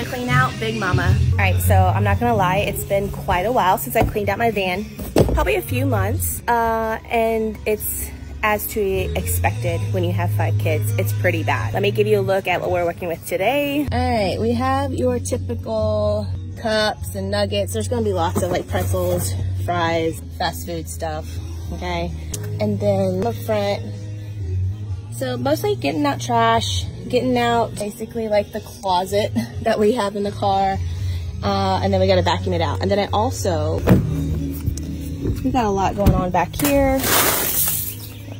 clean out, Big Mama. All right, so I'm not gonna lie, it's been quite a while since I cleaned out my van. Probably a few months, and it's as to be expected when you have 5 kids. It's pretty bad. Let me give you a look at what we're working with today. All right, we have your typical cups and nuggets. There's gonna be lots of like pretzels, fries, fast food stuff, okay? And then up front, so mostly getting out trash, getting out basically like the closet that we have in the car, and then we gotta vacuum it out. And then we got a lot going on back here.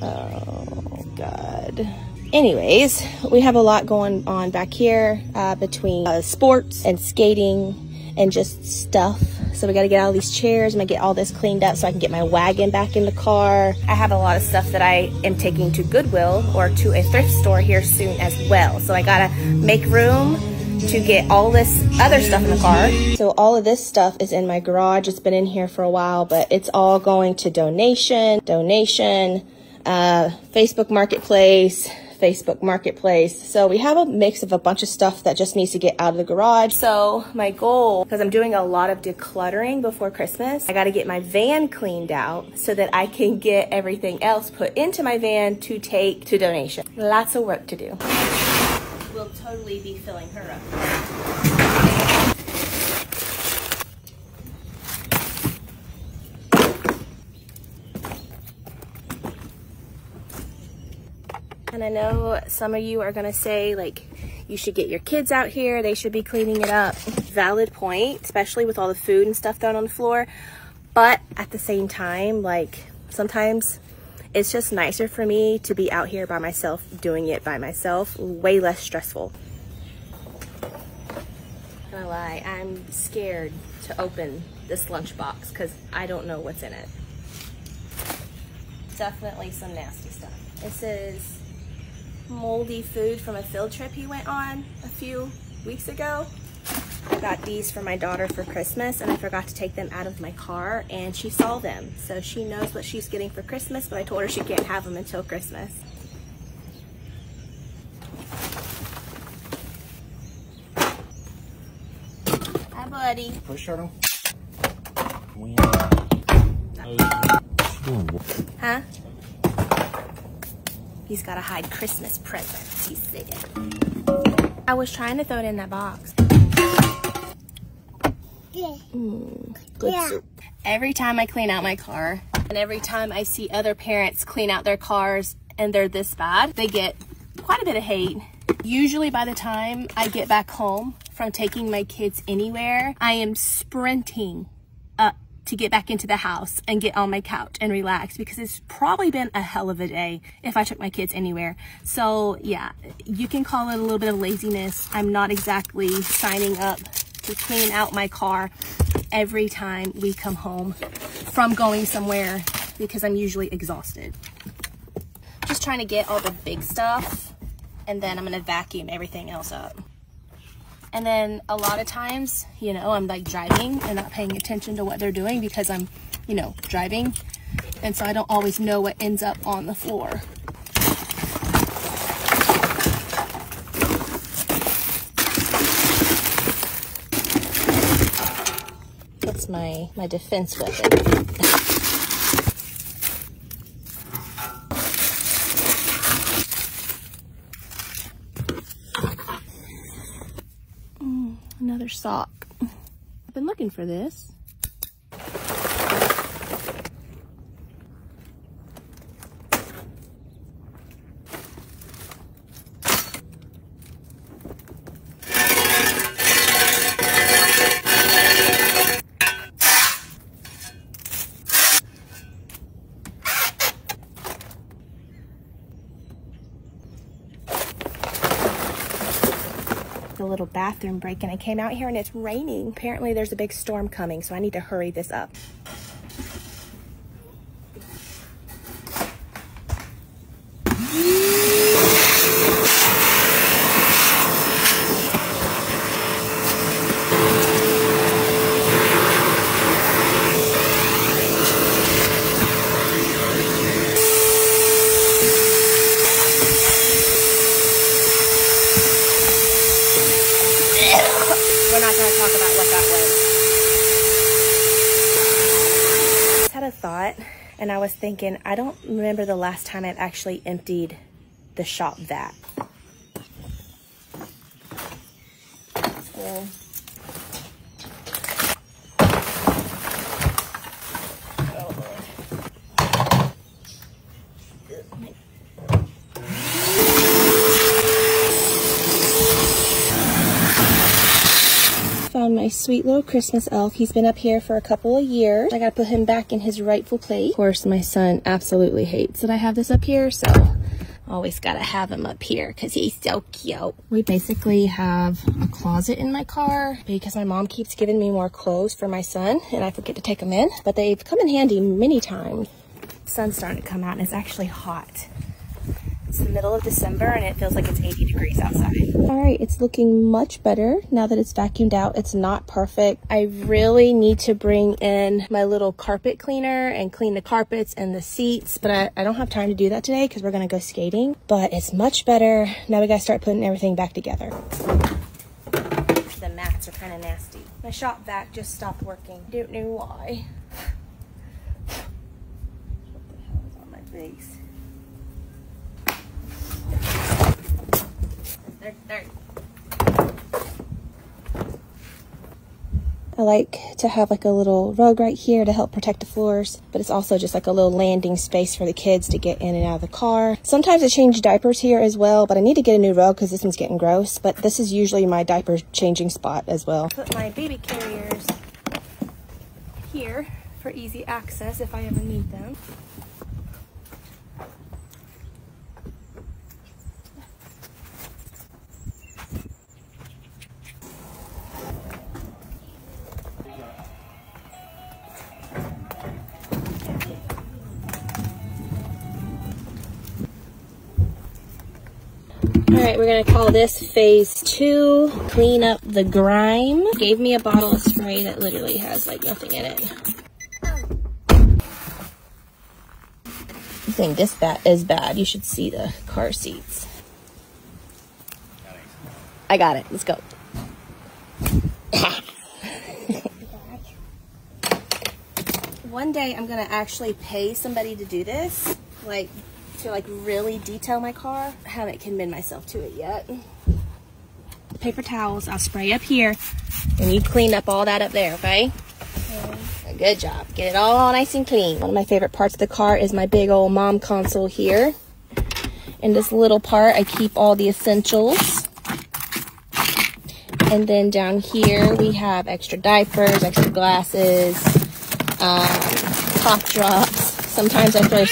Oh God. Anyways, we have a lot going on back here between sports and skating and just stuff. So we gotta get all these chairs. I'm gonna get all this cleaned up so I can get my wagon back in the car. I have a lot of stuff that I am taking to Goodwill or to a thrift store here soon as well. So I gotta make room to get all this other stuff in the car. So all of this stuff is in my garage. It's been in here for a while, but it's all going to donation, Facebook Marketplace. So we have a mix of a bunch of stuff that just needs to get out of the garage. So my goal, because I'm doing a lot of decluttering before Christmas, I got to get my van cleaned out so that I can get everything else put into my van to take to donation. Lots of work to do. We'll totally be filling her up. And I know some of you are gonna say like, you should get your kids out here, they should be cleaning it up. Valid point, especially with all the food and stuff thrown on the floor. But at the same time, like sometimes it's just nicer for me to be out here by myself, doing it by myself, way less stressful. Not gonna lie, I'm scared to open this lunchbox because I don't know what's in it. Definitely some nasty stuff. It says moldy food from a field trip he went on a few weeks ago. I got these for my daughter for Christmas and I forgot to take them out of my car and she saw them. So she knows what she's getting for Christmas, but I told her she can't have them until Christmas. Hi, buddy. Push her. Huh? He's gotta hide Christmas presents, he said. I was trying to throw it in that box. Good soup. Every time I clean out my car, and every time I see other parents clean out their cars and they're this bad, they get quite a bit of hate. Usually by the time I get back home from taking my kids anywhere, I am sprinting up to get back into the house and get on my couch and relax because it's probably been a hell of a day if I took my kids anywhere. So yeah, you can call it a little bit of laziness. I'm not exactly signing up to clean out my car every time we come home from going somewhere because I'm usually exhausted. Just trying to get all the big stuff and then I'm gonna vacuum everything else up. And then a lot of times, you know, I'm like driving and not paying attention to what they're doing because I'm, you know, driving. And so I don't always know what ends up on the floor. That's my defense weapon. Another sock. I've been looking for this. A little bathroom break and I came out here and it's raining. Apparently there's a big storm coming, so I need to hurry this up. We're not going to talk about what that was. I just had a thought, and I was thinking, I don't remember the last time I've actually emptied the shop vac. So, found my sweet little Christmas elf. He's been up here for a couple of years. I gotta put him back in his rightful place. Of course, my son absolutely hates that I have this up here, so always gotta have him up here because he's so cute. We basically have a closet in my car because my mom keeps giving me more clothes for my son and I forget to take them in, but they've come in handy many times. The sun's starting to come out and it's actually hot. It's the middle of December and it feels like it's 80 degrees outside. All right, it's looking much better now that it's vacuumed out. It's not perfect. I really need to bring in my little carpet cleaner and clean the carpets and the seats, but I don't have time to do that today because we're gonna go skating. But it's much better. Now we gotta start putting everything back together. The mats are kind of nasty. My shop vac just stopped working. Don't know why. What the hell is on my face? There. I like to have like a little rug right here to help protect the floors, but it's also just like a little landing space for the kids to get in and out of the car. Sometimes I change diapers here as well, but I need to get a new rug because this one's getting gross, but this is usually my diaper changing spot as well. Put my baby carriers here for easy access if I ever need them. All right, we're gonna call this phase 2, clean up the grime. Gave me a bottle of spray that literally has like nothing in it. I think this is bad. You should see the car seats. I got it, let's go. One day I'm gonna actually pay somebody to do this, to really detail my car. I haven't committed myself to it yet. Paper towels, I'll spray up here and you clean up all that up there, okay? Good job. Get it all nice and clean. One of my favorite parts of the car is my big old mom console here. In this little part, I keep all the essentials. And then down here, we have extra diapers, extra glasses, cough drops. Sometimes I throw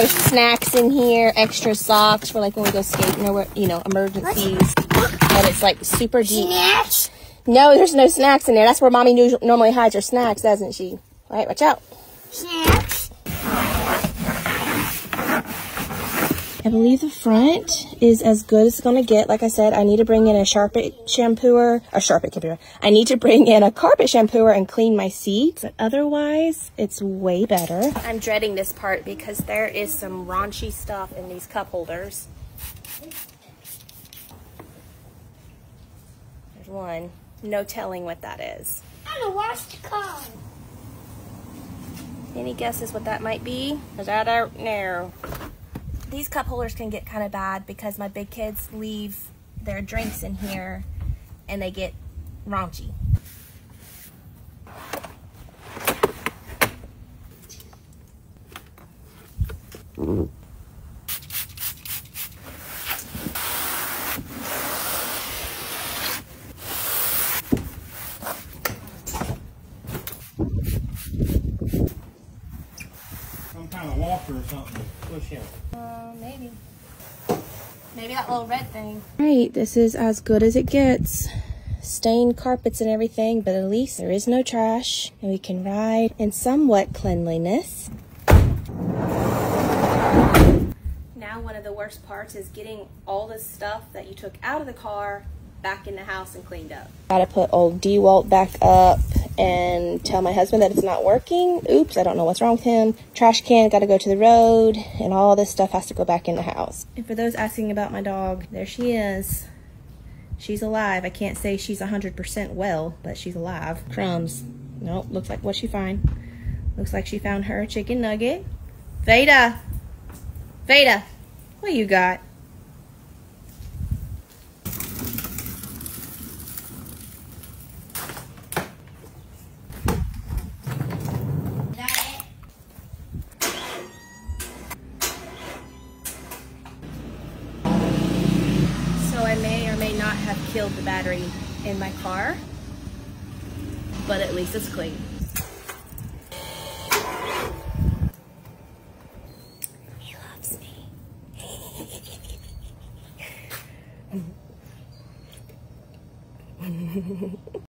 snacks in here, extra socks for like when we go skating or, emergencies. And it's like super deep. Snacks? No, there's no snacks in there. That's where mommy normally hides her snacks, doesn't she? All right, watch out. Snacks? I believe the front is as good as it's going to get. Like I said, I need to bring in a I need to bring in a carpet shampooer and clean my seats. But otherwise, it's way better. I'm dreading this part because there is some raunchy stuff in these cup holders. There's one. No telling what that is. I'm gonna wash the car. Any guesses what that might be? Because I don't know. These cup holders can get kind of bad because my big kids leave their drinks in here and they get raunchy. Some kind of walker or something to push him. Maybe. Maybe that little red thing. Right, this is as good as it gets. Stained carpets and everything, but at least there is no trash and we can ride in somewhat cleanliness. Now one of the worst parts is getting all the stuff that you took out of the car back in the house and cleaned up. Gotta put old DeWalt back up and tell my husband that it's not working. Oops, I don't know what's wrong with him. Trash can gotta go to the road and all this stuff has to go back in the house. And for those asking about my dog, there she is. She's alive. I can't say she's 100% well, but she's alive. Crumbs. Nope, looks like what she found. Looks like she found her a chicken nugget. Veda! Veda! What you got? So I may or may not have killed the battery in my car, but at least it's clean.